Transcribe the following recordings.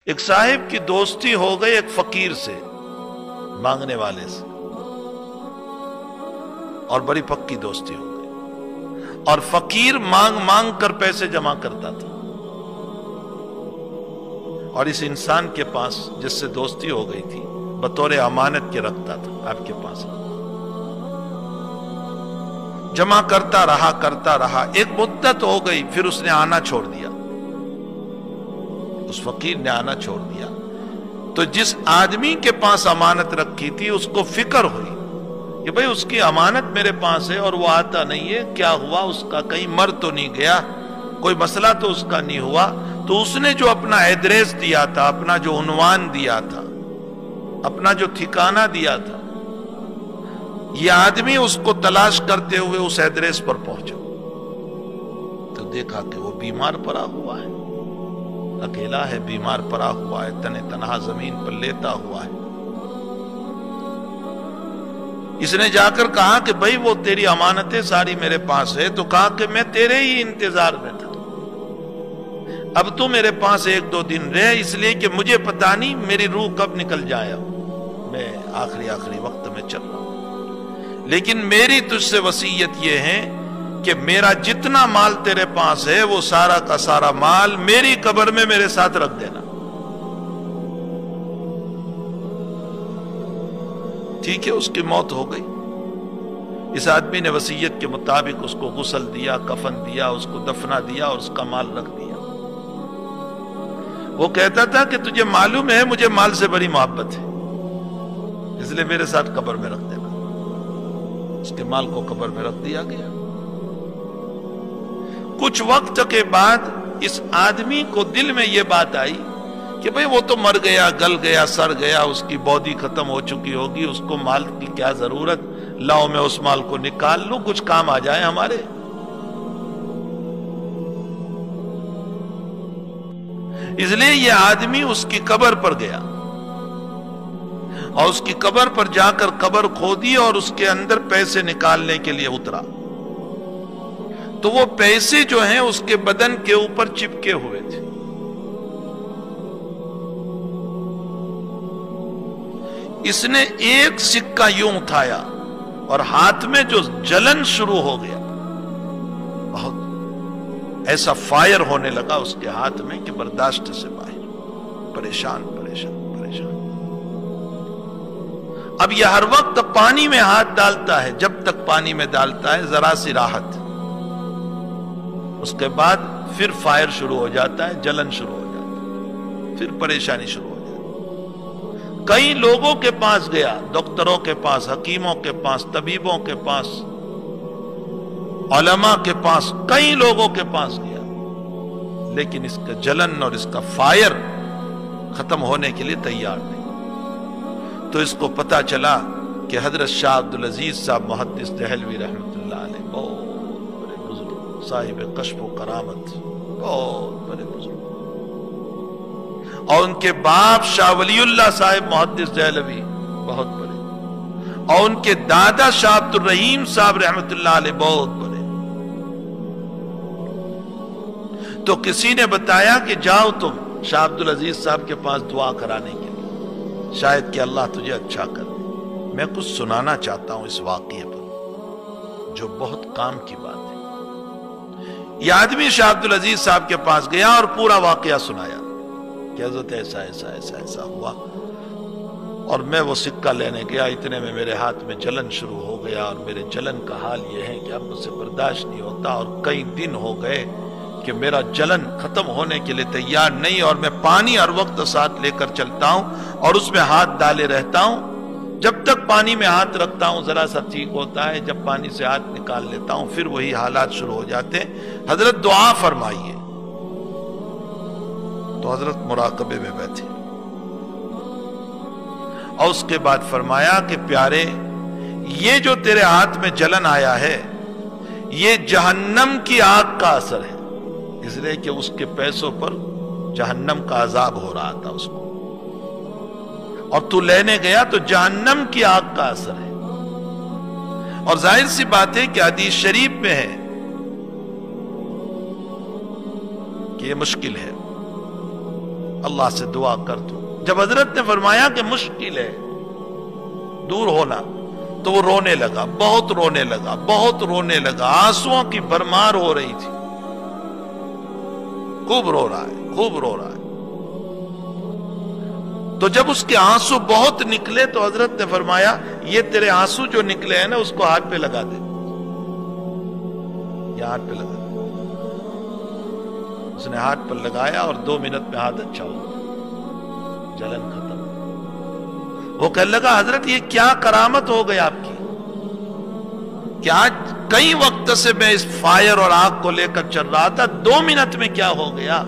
ایک صاحب کی دوستی ہو گئی ایک فقیر سے، مانگنے والے سے، اور بڑی پکی دوستی ہو گئی، اور فقیر مانگ مانگ کر پیسے جمع کرتا تھا، اور اس انسان کے پاس جس سے دوستی ہو گئی تھی بطور امانت کے رکھتا تھا، آپ کے پاس جمع کرتا رہا، ایک مدت ہو گئی، پھر اس نے آنا چھوڑ دیا، اس فقیر نے آنا چھوڑ دیا، تو جس آدمی کے پاس امانت رکھی تھی اس کو فکر ہوئی کہ بھئی اس کی امانت میرے پاس ہے اور وہ آتا نہیں ہے، کیا ہوا اس کا، کہیں مر تو نہیں گیا، کوئی مسئلہ تو اس کا نہیں ہوا، تو اس نے جو اپنا ایڈریس دیا تھا، اپنا جو عنوان دیا تھا، اپنا جو ٹھکانہ دیا تھا، یہ آدمی اس کو تلاش کرتے ہوئے اس ایڈریس پر پہنچا، تو دیکھا کہ وہ بیمار پڑا ہوا ہے، اکیلا ہے، بیمار پڑا ہوا ہے، تنے تنہا زمین پر لیتا ہوا ہے۔ اس نے جا کر کہا کہ بھئی وہ تیری امانتیں ساری میرے پاس ہے، تو کہا کہ میں تیرے ہی انتظار میں تھا، اب تو میرے پاس ایک دو دن رہ، اس لیے کہ مجھے پتا نہیں میری روح کب نکل جائے، میں آخری وقت میں چل رہا ہوں، لیکن میری تجھ سے وصیت یہ ہے کہ میرا جتنا مال تیرے پاس ہے وہ سارا کا سارا مال میری قبر میں میرے ساتھ رکھ دینا، ٹھیک ہے؟ اس کی موت ہو گئی، اس آدمی نے وصیت کے مطابق اس کو غسل دیا، کفن دیا، اس کو دفنا دیا اور اس کا مال رکھ دیا۔ وہ کہتا تھا کہ تجھے معلوم ہے مجھے مال سے بڑی محبت ہے، اس لیے میرے ساتھ قبر میں رکھ دینا۔ اس کے مال کو قبر میں رکھ دیا گیا۔ کچھ وقت کے بعد اس آدمی کو دل میں یہ بات آئی کہ بھئی وہ تو مر گیا، گل گیا، سڑ گیا، اس کی بودی ختم ہو چکی ہوگی، اس کو مال کی کیا ضرورت، لاؤ میں اس مال کو نکال لوں، کچھ کام آ جائے ہمارے۔ اس لیے یہ آدمی اس کی قبر پر گیا، اور اس کی قبر پر جا کر قبر کھودی اور اس کے اندر پیسے نکالنے کے لیے اترا، تو وہ پیسے جو ہیں اس کے بدن کے اوپر چپکے ہوئے تھے۔ اس نے ایک سکہ یوں اٹھایا اور ہاتھ میں جو جلن شروع ہو گیا، بہت ایسا فائر ہونے لگا اس کے ہاتھ میں کہ برداشت سے باہر، پریشان۔ اب یہ ہر وقت پانی میں ہاتھ ڈالتا ہے، جب تک پانی میں ڈالتا ہے ذرا سی راحت، اس کے بعد پھر فائر شروع ہو جاتا ہے، جلن شروع ہو جاتا ہے، پھر پریشانی شروع ہو جاتی ہے۔ کئی لوگوں کے پاس گیا، ڈاکٹروں کے پاس، حکیموں کے پاس، طبیبوں کے پاس، علماء کے پاس، کئی لوگوں کے پاس گیا، لیکن اس کا جلن اور اس کا فائر ختم ہونے کے لیے تیار نہیں۔ تو اس کو پتا چلا کہ حضرت شاہ عبدالعزیز صاحب محدث دہلوی رحمۃ اللہ علیہ بہت بڑے بزرگ، صاحب کشف و کرامت، بہت بڑے بزرگ، اور ان کے باپ شاہ ولی اللہ صاحب محدث دہلوی بہت بڑے، اور ان کے دادا شاہ عبد الرحیم صاحب رحمۃ اللہ علیہ بہت بڑے۔ تو کسی نے بتایا کہ جاؤ تم شاہ عبدالعزیز صاحب کے پاس دعا کرانے کے لیے، شاید کہ اللہ تجھے اچھا کر دے۔ میں کچھ سنانا چاہتا ہوں اس واقعے پر جو بہت کام کی بات ہے۔ یہ آدمی شاہ عبدالعزیز صاحب کے پاس گیا اور پورا واقعہ سنایا کہ حضرت ایسا ہوا، اور میں وہ سکہ لینے گیا، اتنے میں میرے ہاتھ میں جلن شروع ہو گیا، اور میرے جلن کا حال یہ ہے کہ اب مجھ سے برداشت نہیں ہوتا، اور کئی دن ہو گئے کہ میرا جلن ختم ہونے کے لیے تیار نہیں، اور میں پانی ہر وقت ساتھ لے کر چلتا ہوں اور اس میں ہاتھ ڈالے رہتا ہوں، جب تک پانی میں ہاتھ رکھتا ہوں ذرا سا ٹھیک ہوتا ہے، جب پانی سے ہاتھ نکال لیتا ہوں پھر وہی حالات شروع ہو جاتے ہیں، حضرت دعا فرمائیے۔ تو حضرت مراقبے میں بیٹھے، اور اس کے بعد فرمایا کہ پیارے، یہ جو تیرے ہاتھ میں جلن آیا ہے یہ جہنم کی آگ کا اثر ہے، اس لیے کہ اس کے پیسوں پر جہنم کا عذاب ہو رہا تھا اس کو، اور تو لینے گیا تو جہنم کی آگ کا اثر ہے۔ اور ظاہر سی بات ہے کہ حدیث شریف میں ہے کہ یہ مشکل ہے، اللہ سے دعا کر تو. جب حضرت نے فرمایا کہ مشکل ہے دور ہونا تو وہ رونے لگا, بہت رونے لگا, بہت رونے لگا, آنسوؤں کی بھرمار ہو رہی تھی, خوب رو رہا ہے, خوب رو رہا ہے. تو جب اس کے آنسو بہت نکلے تو حضرت نے فرمایا یہ تیرے آنسو جو نکلے ہیں نا اس کو ہاتھ پہ لگا دے, یہ ہاتھ پہ لگا دے. اس نے ہاتھ پر لگایا اور 2 منٹ میں ہاتھ اچھا ہو گیا, جلن ختم. وہ کہنے لگا حضرت یہ کیا کرامت ہو گئی آپ کی کہ آج کئی وقت سے میں اس فائر اور آگ کو لے کر چل رہا تھا, 2 منٹ میں کیا ہو گیا؟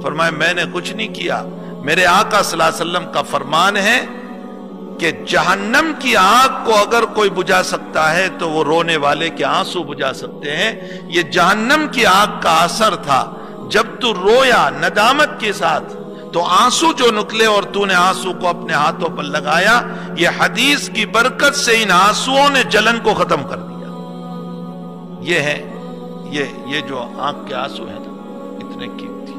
فرمایا میں نے کچھ نہیں کیا, میرے آقا صلی اللہ علیہ وسلم کا فرمان ہے کہ جہنم کی آگ کو اگر کوئی بجھا سکتا ہے تو وہ رونے والے کے آنسو بجھا سکتے ہیں. یہ جہنم کی آگ کا اثر تھا, جب تو رویا ندامت کے ساتھ تو آنسو جو نکلے اور تو نے آنسو کو اپنے ہاتھوں پر لگایا, یہ حدیث کی برکت سے ان آنسوؤں نے جلن کو ختم کر دیا. یہ ہے یہ جو آنکھ کے آنسو ہیں نا اتنے قیمتی.